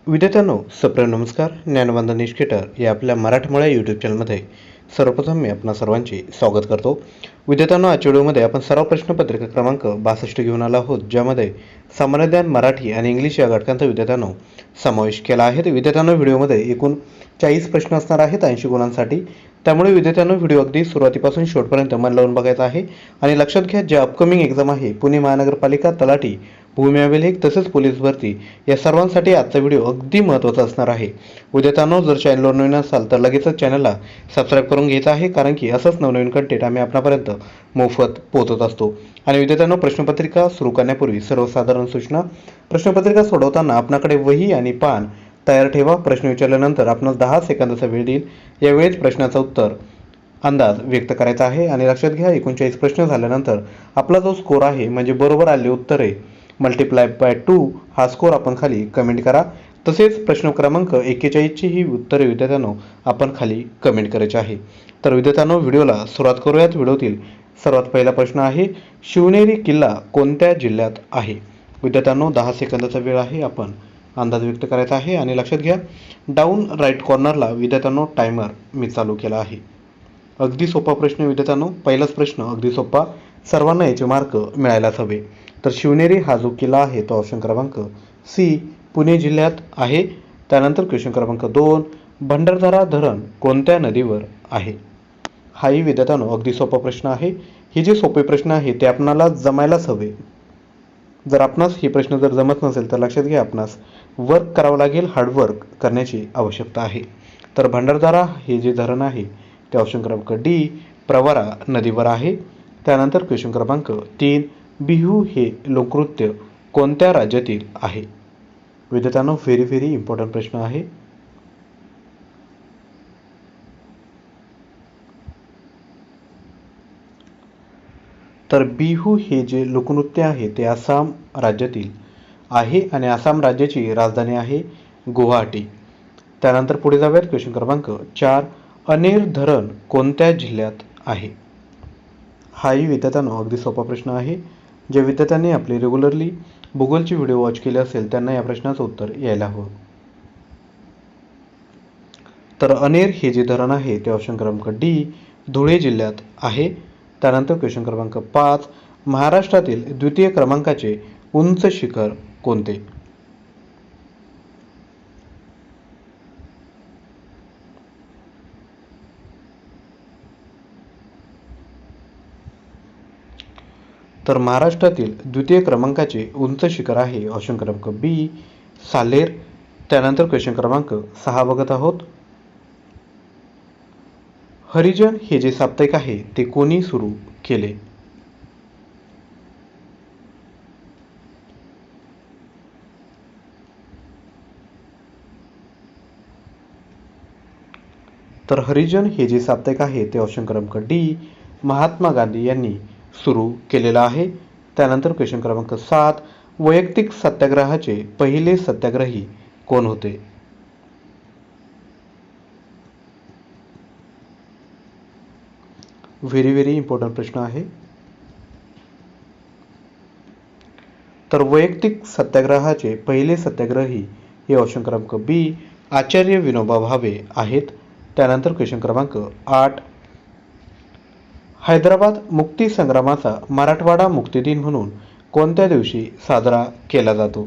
विद्यार्थ्यांनो, सप्रेम नमस्कार. ज्ञानवंदन निष्ठेटर या आपल्या मराठमोळ्या यूट्यूब चॅनलमध्ये सर्वप्रथम मी आपणा सर्वांचे स्वागत करतो. विद्यार्थ्यांनो, आजच्या व्हिडिओमध्ये आपण सराव प्रश्नपत्रिका क्रमांक 62 घेऊन आलो आहोत, ज्यामध्ये सामान्य ज्ञान, मराठी आणि इंग्लिश या घटकांचा विद्यार्थ्यांनो समावेश केला आहे. विद्यार्थ्यांनो, व्हिडिओमध्ये एकूण 40 प्रश्न असणार आहेत 80 गुणांसाठी. त्यामुळे विद्यार्थ्यांनो, व्हिडिओ अगदी सुरुवातीपासून शेवटपर्यंत मन लावून बघायचा आहे. आणि लक्षात घ्या, जे अपकमिंग एक्झाम आहे, पुणे महानगरपालिका तलाठी, भूमी अभिलेख तसेच पोलीस भरती या सर्वांसाठी आजचा व्हिडिओ अगदी महत्त्वाचा असणार आहे. विद्यार्थ्यांनो, जर चॅनलवर नवीन असाल तर लगेचच चॅनलला सबस्क्राईब करून घ्यायचं आहे, कारण की असंच नवनवीन कंटेंट आम्ही आपल्यापर्यंत मोफत पोहोचत असतो. आणि विद्यार्थ्यांनो, प्रश्नपत्रिका सुरू करण्यापूर्वी सर्वसाधारण सूचना. प्रश्नपत्रिका सोडवताना आपल्याकडे वही आणि पान तयार ठेवा. प्रश्न विचारल्यानंतर आपणास 10 सेकंदाचा वेळ देईल. यावेळेस प्रश्नाचं उत्तर अंदाज व्यक्त करायचा आहे. आणि लक्षात घ्या, 39 प्रश्न झाल्यानंतर आपला जो स्कोर आहे, म्हणजे बरोबर आलेली उत्तरे मल्टिप्लाय बाय 2 हा स्कोर आपण खाली कमेंट करा. तसेच प्रश्न क्रमांक 41ची ही उत्तरे विद्यार्थ्यांनो आपण खाली कमेंट करायची आहे. तर विद्यार्थ्यांनो, व्हिडिओला सुरुवात करूयात. व्हिडिओतील सर्वात पहिला प्रश्न आहे, शिवनेरी किल्ला कोणत्या जिल्ह्यात आहे? विद्यार्थ्यांनो, 10 सेकंदाचा वेळ आहे. आपण अंदाज व्यक्त करायचा आहे. आणि लक्षात घ्या, डाऊन राईट कॉर्नरला विद्यार्थ्यांनो टायमर मी चालू केला आहे. अगदी सोपा प्रश्न विद्यार्थ्यांनो, पहिलाच प्रश्न अगदी सोपा, सर्वांना याचे मार्क मिळायलाच हवे. तर शिवनेरी हा जो किल्ला आहे तो ऑप्शन क्रमांक सी पुणे जिल्ह्यात आहे. त्यानंतर क्वेश्चन क्रमांक 2, भंडारदरा धरण कोणत्या नदीवर आहे? हाही विद्यार्थ्यांनो अगदी सोपा प्रश्न आहे. हे जे सोपे प्रश्न आहे ते आपणाला जमायलाच हवे. जर आपणास हे प्रश्न जर जमत नसेल तर लक्षात घ्या, आपणास वर्क करावं लागेल, हार्डवर्क करण्याची आवश्यकता आहे. तर भंडारदरा हे जे धरण आहे ते ऑप्शन क्रमांक डी प्रवरा नदीवर आहे. त्यानंतर क्वेश्चन क्रमांक 3, बिहू हे लोकनृत्य कोणत्या राज्यातील आहे? विद्यार्थ्यांनो, व्हेरी इम्पॉर्टंट प्रश्न आहे. तर बिहू हे जे लोकनृत्य आहे ते आसाम राज्यातील आहे आणि आसाम राज्याची राजधानी आहे गुवाहाटी. त्यानंतर पुढे जाऊयात. क्वेश्चन क्रमांक 4, अनेर धरण कोणत्या जिल्ह्यात आहे? हाही विद्यार्थ्यांनो अगदी सोपा प्रश्न आहे. जे विद्यार्थ्यांनी आपले रेग्युलरली भूगोलची व्हिडिओ वॉच केले असेल त्यांना या प्रश्नाचं उत्तर यायला हवं. तर अनेर हे जे धरण आहे ते ऑप्शन क्रमांक डी धुळे जिल्ह्यात आहे. त्यानंतर क्वेश्चन क्रमांक 5, महाराष्ट्रातील द्वितीय क्रमांकाचे उंच शिखर कोणते? तर महाराष्ट्रातील द्वितीय क्रमांकाचे उंच शिखर आहे ऑप्शन क्रमांक बी सालेर. त्यानंतर क्वेश्चन क्रमांक 6 बघत आहोत. हरिजन हे जे साप्ताहिक आहे ते कोणी सुरू केले? तर हरिजन हे जे साप्ताहिक आहे ते ऑप्शन क्रमांक डी महात्मा गांधी यांनी सुरू केलेलं आहे. त्यानंतर क्वेश्चन क्रमांक 7, वैयक्तिक सत्याग्रहाचे पहिले सत्याग्रही कोण होते? व्हेरी इम्पॉर्टंट प्रश्न आहे. तर वैयक्तिक सत्याग्रहाचे पहिले सत्याग्रही हे ऑप्शन क्रमांक बी आचार्य विनोबा भावे आहेत. त्यानंतर क्वेश्चन क्रमांक 8, हैदराबाद मुक्ती संग्रामाचा मराठवाडा मुक्ती दिन म्हणून कोणत्या दिवशी साजरा केला जातो?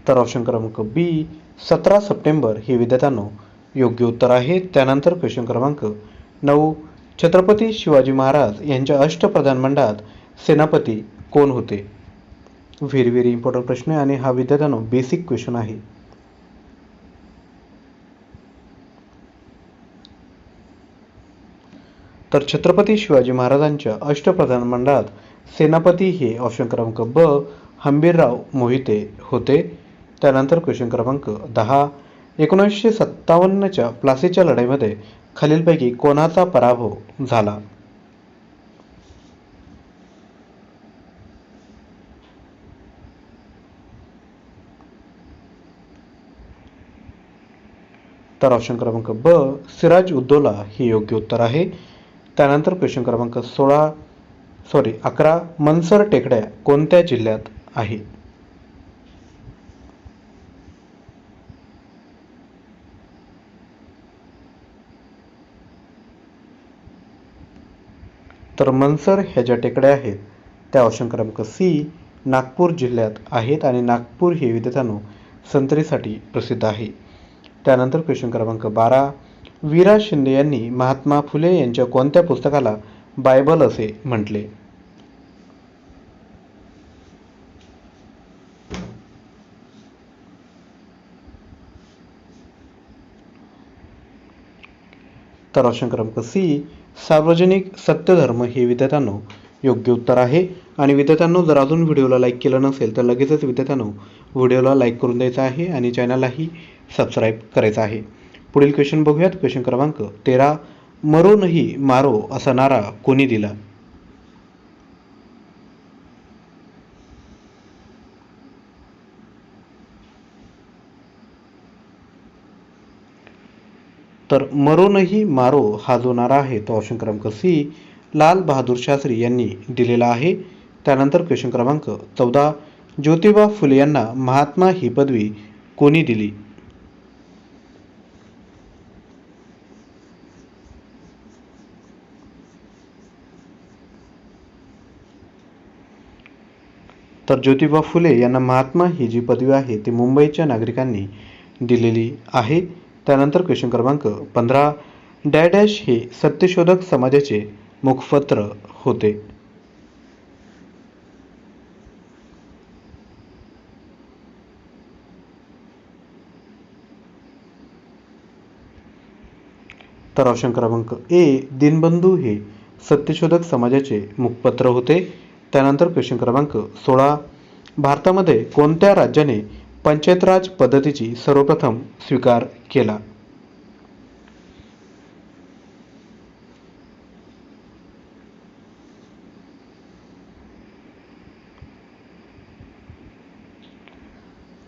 तर ऑप्शन क्रमांक बी 17 सप्टेंबर हे विद्यार्थ्यांनो योग्य उत्तर आहे. त्यानंतर क्वेश्चन क्रमांक 9, छत्रपती शिवाजी महाराज यांच्या अष्टप्रधान मंडळात सेनापती कोण होते? व्हेरी इम्पॉर्टंट प्रश्न आहे आणि हा विद्यार्थ्यांनो बेसिक क्वेश्चन आहे. तर छत्रपती शिवाजी महाराजांच्या अष्टप्रधान मंडळात सेनापती हे ऑप्शन क्रमांक ब हंबीरराव मोहिते होते. त्यानंतर क्वेश्चन क्रमांक 10, 1957च्या प्लासीच्या लढाईमध्ये खालीलपैकी कोणाचा पराभव झाला? तर ऑप्शन क्रमांक ब सिराज उद्दौला हे योग्य उत्तर आहे. त्यानंतर क्वेश्चन क्रमांक 11 मनसर टेकड्या कोणत्या जिल्ह्यात आहे? तर मनसर ह्या ज्या टेकड्या आहेत त्या ऑप्शन क्रमांक सी नागपूर जिल्ह्यात आहेत आणि नागपूर हे विद्यार्थ्यांनो संत्रीसाठी प्रसिद्ध आहे. त्यानंतर क्वेश्चन क्रमांक 12 वीरा शिंदे यांनी महात्मा फुले यांच्या कोणत्या पुस्तकाला बायबल असे म्हटले? तर ऑप्शन क्रमांक सी सार्वजनिक सत्यधर्म हे विद्यार्थ्यांनो योग्य उत्तर आहे. आणि विद्यार्थ्यांनो जर अजून व्हिडिओला लाईक केलं नसेल तर लगेचच विद्यार्थ्यांनो व्हिडिओला लाईक करून द्यायचा आहे आणि चॅनललाही सबस्क्राईब करायचं आहे. पुढील क्वेश्चन बघूयात. क्वेश्चन क्रमांक 13 मरो नहीं मारो असा नारा कोणी दिला? तर मरो नहीं मारो हा जो नारा आहे तो ऑप्शन क्रमांक सी लाल बहादूर शास्त्री यांनी दिलेला आहे. त्यानंतर क्वेश्चन क्रमांक 14 ज्योतिबा फुले यांना महात्मा ही पदवी कोणी दिली? तर ज्योतिबा फुले यांना महात्मा ही जी पदवी आहे ती मुंबईच्या नागरिकांनी दिलेली आहे. त्यानंतर क्वेश्चन क्रमांक 15 डॅश हे सत्यशोधक समाजाचे मुखपत्र होते. तर ऑप्शन क्रमांक ए दीनबंधू हे सत्यशोधक समाजाचे मुखपत्र होते. त्यानंतर क्वेश्चन क्रमांक 16 भारतामध्ये कोणत्या राज्याने पंचायत राज पद्धतीची सर्वप्रथम स्वीकार केला?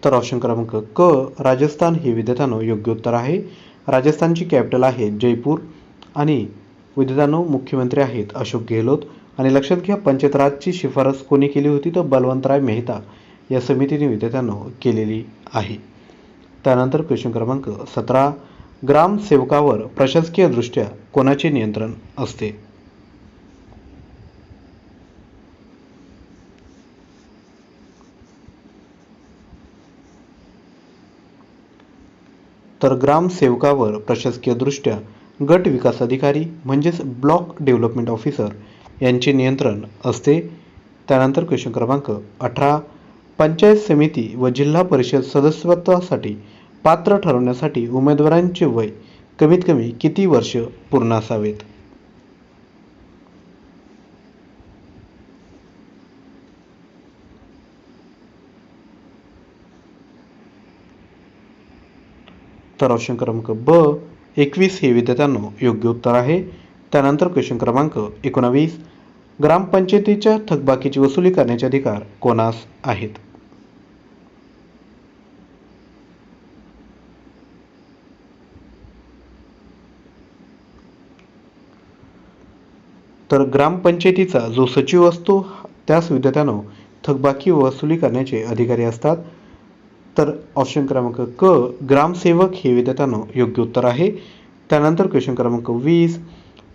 तर ऑप्शन क्रमांक क राजस्थान हे विद्यार्थ्यांनो योग्य उत्तर आहे. राजस्थानची कॅपिटल आहे जयपूर आणि विद्यार्थ्यांनो मुख्यमंत्री आहेत अशोक गेहलोत. आणि लक्षात घ्या पंचायत राजची शिफारस कोणी केली होती तर बलवंतराय मेहता या समितीने विद्यार्थ्यांनो केलेली आहे. त्यानंतर क्वेश्चन क्रमांक 17 ग्रामसेवकावर प्रशासकीय दृष्ट्या कोणाचे नियंत्रण असते? तर ग्रामसेवकावर प्रशासकीय दृष्ट्या गट विकास अधिकारी म्हणजेच ब्लॉक डेव्हलपमेंट ऑफिसर यांचे नियंत्रण असते. त्यानंतर क्वेश्चन क्रमांक 18 पंचायत समिती व जिल्हा परिषद सदस्यत्वासाठी पात्र ठरवण्यासाठी उमेदवारांचे वय कमीत कमी किती वर्ष पूर्ण असावेत? तर ऑप्शन क्रमांक ब 21 हे विद्यार्थ्यांनो योग्य उत्तर आहे. त्यानंतर क्वेश्चन क्रमांक 19 ग्रामपंचायतीच्या थकबाकीची वसुली करण्याचे अधिकार कोणास आहेत? तर ग्रामपंचायतीचा जो सचिव असतो त्यास विद्यार्थ्यांनो थकबाकी वसुली करण्याचे अधिकारी असतात. तर ऑप्शन क्रमांक क ग्रामसेवक हे विद्यार्थ्यांनो योग्य उत्तर आहे. त्यानंतर क्वेश्चन क्रमांक 20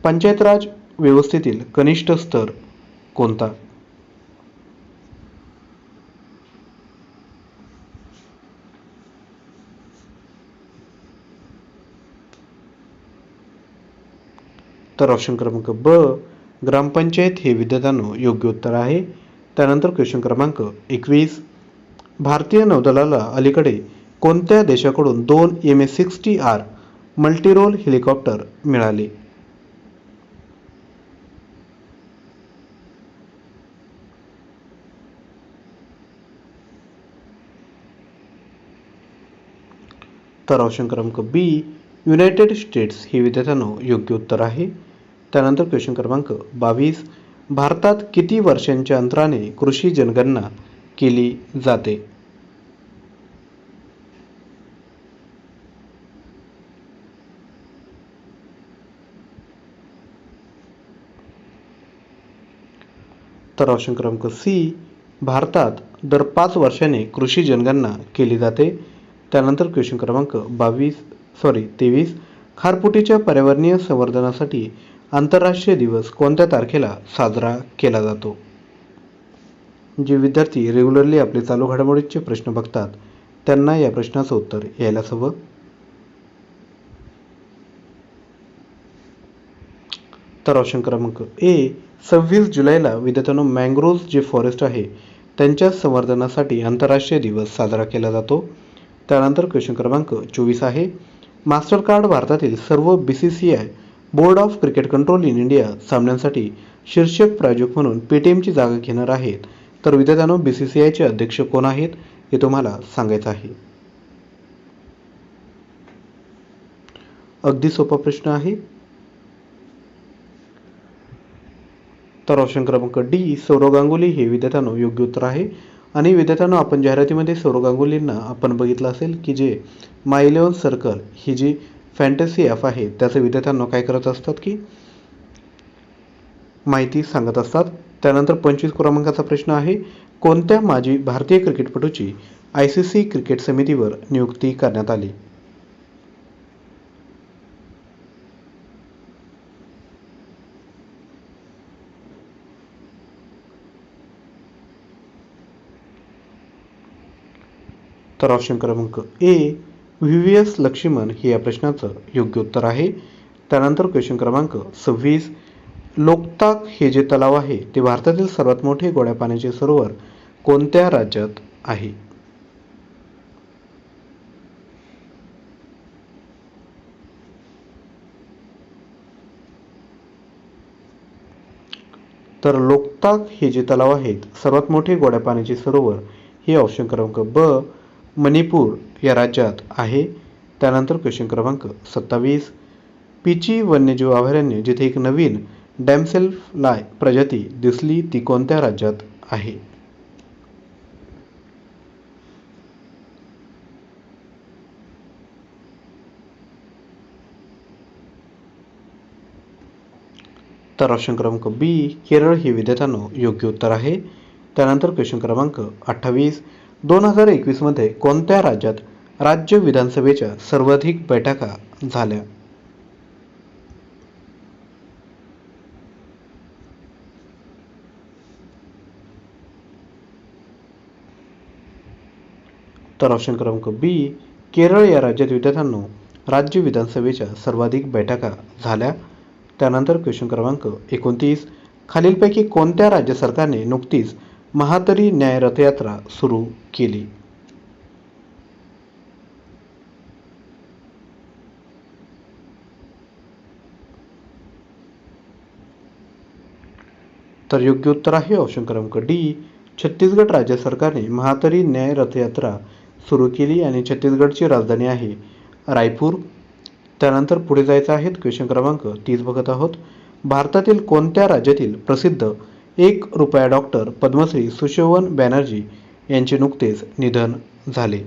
पंचायत राज व्यवस्थेतील कनिष्ठ स्तर कोणता? तर ऑप्शन क्रमांक ब ग्रामपंचायत हे विद्यार्थ्यांनो योग्य उत्तर आहे. त्यानंतर क्वेश्चन क्रमांक 21 भारतीय नौदलाला अलीकडे कोणत्या देशाकडून 2 MS-60R मल्टीरोल हेलिकॉप्टर मिळाले? तर ऑप्शन क्रमांक बी युनायटेड स्टेट्स हे विद्यार्थ्यांनो योग्य उत्तर आहे. त्यानंतर क्वेश्चन क्रमांक 22 भारतात किती वर्षांच्या अंतराने कृषी जनगणना केली जाते? तर ऑप्शन क्रमांक सी, भारतात दर 5 वर्षांनी कृषी जनगणना केली जाते. त्यानंतर क्वेश्चन क्रमांक 23, खारफुटीच्या पर्यावरणीय संवर्धनासाठी आंतरराष्ट्रीय दिवस कोणत्या तारखेला साजरा केला जातो? जे विद्यार्थी रेग्युलरली आपले चालू घडामोडीचे प्रश्न बघतात त्यांना या प्रश्नाचं उत्तर यायलाच हवं. तर ऑप्शन क्रमांक ए, 26 जुलैला विद्यार्थ्यांनो मँग्रोव्ह जे फॉरेस्ट आहे त्यांच्या संवर्धनासाठी आंतरराष्ट्रीय दिवस साजरा केला जातो. त्यानंतर क्वेश्चन क्रमांक 24 आहे, मास्टरकार्ड भारतातील सर्व BCCI board of cricket control in India सामन्यांसाठी शीर्षक प्रायोजक म्हणून पेटीएमची जागा घेणार आहेत. तर विद्यार्थ्यांनो BCCIचे अध्यक्ष कोण आहेत हे तुम्हाला सांगायचं आहे. अगदी सोपा प्रश्न आहे. तर ऑप्शन क्रमांक डी, सौरव गांगुली हे विद्यार्थ्यांनो योग्य उत्तर आहे. आणि विद्यार्थ्यांनो आपण जाहिरातीमध्ये सौरव गांगुलींना आपण बघितलं असेल की जे माय इलेव्हन सर्कल ही जी फॅन्टसी ॲप आहे त्याचे विद्यार्थ्यांना काय करत असतात की माहिती सांगत असतात. त्यानंतर 25 क्रमांकाचा प्रश्न आहे, कोणत्या माजी भारतीय क्रिकेटपटूची ICC क्रिकेट समितीवर नियुक्ती करण्यात आली? तर ऑप्शन क्रमांक ए, VVS लक्ष्मण हे या प्रश्नाचं योग्य उत्तर आहे. त्यानंतर क्वेश्चन क्रमांक 26, लोकताक हे जे तलाव आहे ते भारतातील सर्वात मोठे गोड्या पाण्याचे सरोवर कोणत्या राज्यात आहे? तर लोकताक हे जे तलाव आहेत सर्वात मोठे गोड्या पाण्याचे सरोवर हे ऑप्शन क्रमांक ब, मणिपूर या राज्यात आहे. त्यानंतर क्वेश्चन क्रमांक 27, पिची वन्यजीव अभयारण्य जिथे एक नवीन डॅमसेलफ्लाय प्रजाती दिसली ती कोणत्या राज्यात आहे? तर ऑप्शन क्रमांक बी, केरळ हे विद्यार्थ्यांनो योग्य उत्तर आहे. त्यानंतर क्वेश्चन क्रमांक 28, 2021मध्ये कोणत्या राज्यात राज्य विधानसभेच्या सर्वाधिक बैठका झाल्या? तर ऑप्शन क्रमांक बी, केरळ या राज्यात विद्यार्थ्यांनो राज्य विधानसभेच्या सर्वाधिक बैठका झाल्या. त्यानंतर क्वेश्चन क्रमांक 29, खालीलपैकी कोणत्या राज्य सरकारने नुकतीच महातरी न्याय रथयात्रा सुरू केली? तर योग्य उत्तर आहे ऑप्शन क्रमांक डी, छत्तीसगड राज्य सरकारने महातरी न्याय रथयात्रा सुरू केली आणि छत्तीसगडची राजधानी आहे रायपूर. त्यानंतर पुढे जायचं आहे. क्वेश्चन क्रमांक 30 बघत आहोत, भारतातील कोणत्या राज्यातील प्रसिद्ध ₹1 डॉक्टर पद्मश्री सुशोभन बॅनर्जी यांचे नुकतेच निधन झाले?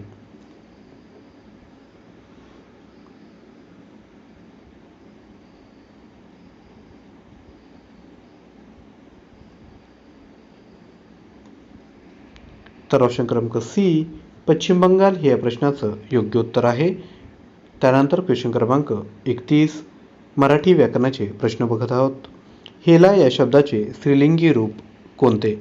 तर ऑप्शन क्रमांक सी, पश्चिम बंगाल हे या प्रश्नाचं योग्य उत्तर आहे. त्यानंतर क्वेश्चन क्रमांक 31, मराठी व्याकरणाचे प्रश्न बघत आहोत. हेला या शब्दाचे स्त्रीलिंगी रूप कोणते?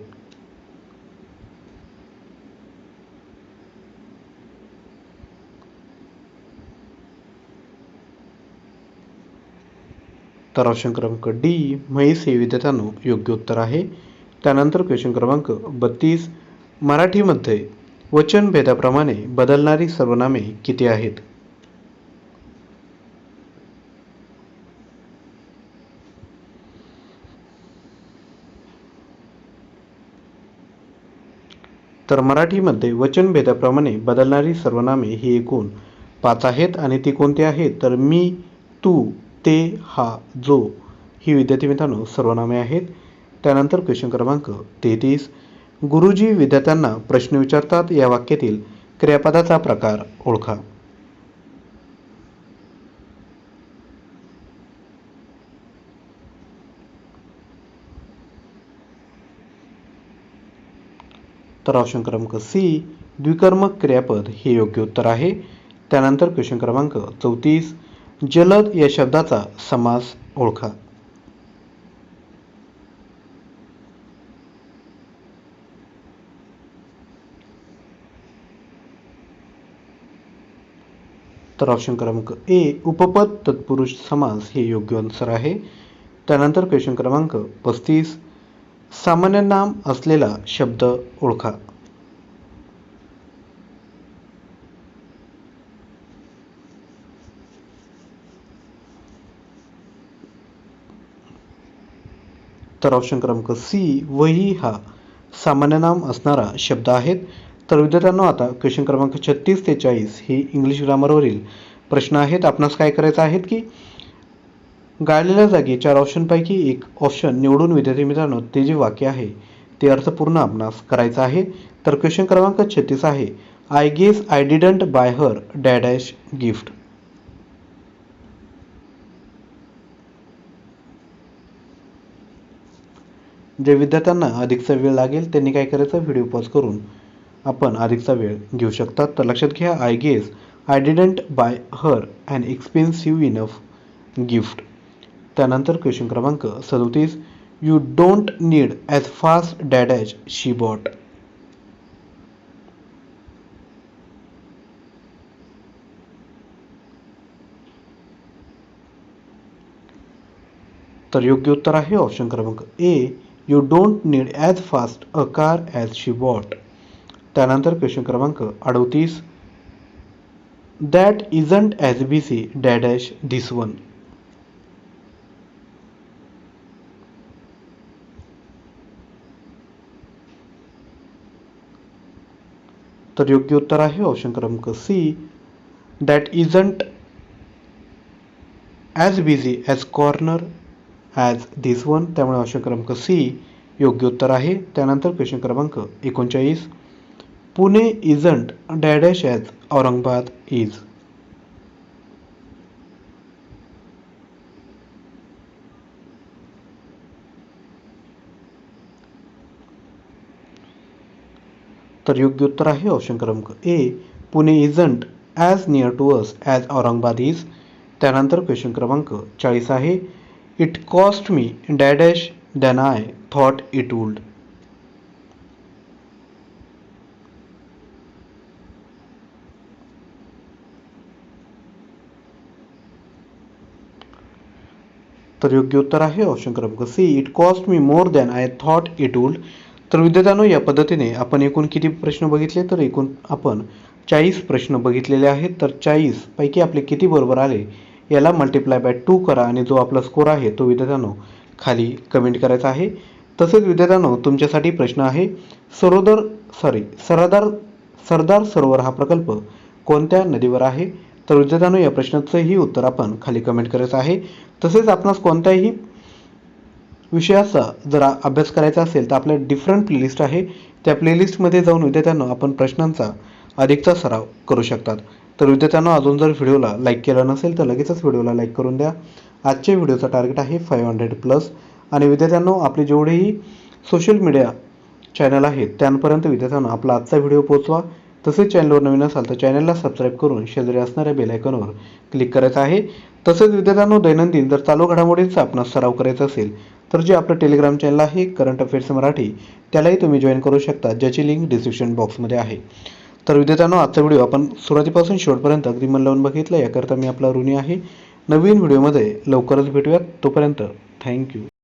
तर ऑप्शन क्रमांक डी, म्हैस हे विद्यार्थ्यांनो योग्य उत्तर आहे. त्यानंतर क्वेश्चन क्रमांक 32, मराठीमध्ये वचनभेदाप्रमाणे बदलणारी सर्वनामे किती आहेत? तर मराठीमध्ये वचनभेदाप्रमाणे बदलणारी सर्वनामे ही एकूण 5 आहेत आणि ती कोणती आहेत? तर मी, तू, ते, हा, जो ही विद्यार्थी मित्रांनो सर्वनामे आहेत. त्यानंतर क्वेश्चन क्रमांक 33, गुरुजी विद्यार्थ्यांना प्रश्न विचारतात या वाक्यातील क्रियापदाचा प्रकार ओळखा. तर ऑप्शन क्रमांक सी द्विकर्मक क्रियापद हे योग्य उत्तर आहे. त्यानंतर क्वेश्चन क्रमांक 34 जलद या शब्दाचा समास ओळखा. तर ऑप्शन क्रमांक ए उपपद तत्पुरुष समास हे योग्य आन्सर आहे. त्यानंतर क्वेश्चन क्रमांक 35 सामान्य नाम असलेला शब्द ओळखा. तर ऑप्शन क्रमांक सी वही हा सामान्य नाम असणारा शब्द आहेत. तर विद्यार्थ्यांनो आता क्वेश्चन क्रमांक 36 ते 40 हे इंग्लिश ग्रामरवरील प्रश्न आहेत. आपणास काय करायचं आहे की गाळलेल्या जागी 4 ऑप्शनपैकी एक ऑप्शन निवडून विद्यार्थी मित्रांनो ते जे वाक्य आहे ते अर्थपूर्ण आपणास करायचं आहे. तर क्वेश्चन क्रमांक 36 आहे I guess I didn't buy her dash gift. जे विद्यार्थ्यांना अधिकचा वेळ लागेल त्यांनी काय करायचं व्हिडिओ पॉज करून आपण अधिकचा वेळ घेऊ शकतात. तर लक्षात घ्या I guess I didn't buy her an expensive enough gift. त्यानंतर क्वेश्चन क्रमांक 37 you don't need as fast dash she bought. तर योग्य उत्तर आहे ऑप्शन क्रमांक A you don't need as fast a car as she bought. त्यानंतर question क्रमांक 38 that isn't as busy dash this one. तर योग्य उत्तर आहे ऑप्शन क्रमांक C that isn't as busy as corner as this one. त्यामुळे option क्रमांक C योग्य उत्तर आहे. त्यानंतर क्वेश्चन क्रमांक 39 Pune isn't dash as Aurangabad is. तर योग्य उत्तर आहे ऑप्शन क्रमांक A Pune isn't as near to us as Aurangabad is. त्यानंतर क्वेश्चन क्रमांक 40 आहे it cost me dash than I thought it would. तर योग्य उत्तर आहे ऑप्शन क्रमांक C it cost me more than I thought it would. तर विद्यार्थ्यांनो या पद्धतीने आपण एकूण किती प्रश्न बघितले तर एकूण आपण 40 प्रश्न बघितलेले आहेत. तर 40 पैकी आपले किती बरोबर आले याला मल्टिप्लाय बाय 2 करा आणि जो आपला स्कोर आहे तो विद्यार्थ्यांनो खाली कमेंट करायचा आहे. तसेच विद्यार्थ्यांनो तुमच्यासाठी प्रश्न आहे सरदार सरोवर हा प्रकल्प कोणत्या नदीवर आहे. तर विद्यार्थ्यांनो या प्रश्नाचंही उत्तर आपण खाली कमेंट करायचं आहे. तसेच आपणास कोणत्याही विषयाचा जर अभ्यास करायचा असेल तर आपल्या डिफरंट प्लेलिस्ट आहे त्या प्लेलिस्टमध्ये जाऊन विद्यार्थ्यांनो आपण प्रश्नांचा अधिकचा सराव करू शकतात. तर विद्यार्थ्यांनो अजून जर व्हिडिओला लाईक केला नसेल तर लगेचच व्हिडिओला लाईक करून द्या. आजच्या व्हिडिओचा टार्गेट आहे 500+ आणि विद्यार्थ्यांनो आपले जेवढेही सोशल मीडिया चॅनल आहेत त्यांपर्यंत विद्यार्थ्यांनो आपला आजचा व्हिडिओ पोहोचवा. तसेच चॅनलवर नवीन असाल तर चॅनलला सबस्क्राईब करून शेजारी असणाऱ्या बेल आयकॉनवर क्लिक करायचं आहे. तसेच विद्यार्थ्यांनो दैनंदिन जर चालू घडामोडींचा आपणास सराव करायचा असेल तर जे आपलं टेलिग्राम चॅनल आहे करंट अफेअर्स मराठी त्यालाही तुम्ही जॉईन करू शकता ज्याची लिंक डिस्क्रिप्शन बॉक्समध्ये आहे. तर विद्यार्थ्यांनो आजचा व्हिडिओ आपण सुरुवातीपासून शेवटपर्यंत अगदी मन लावून बघितला याकरता मी आपला ऋणी आहे. नवीन व्हिडिओमध्ये लवकरच भेटूयात. तोपर्यंत थँक्यू.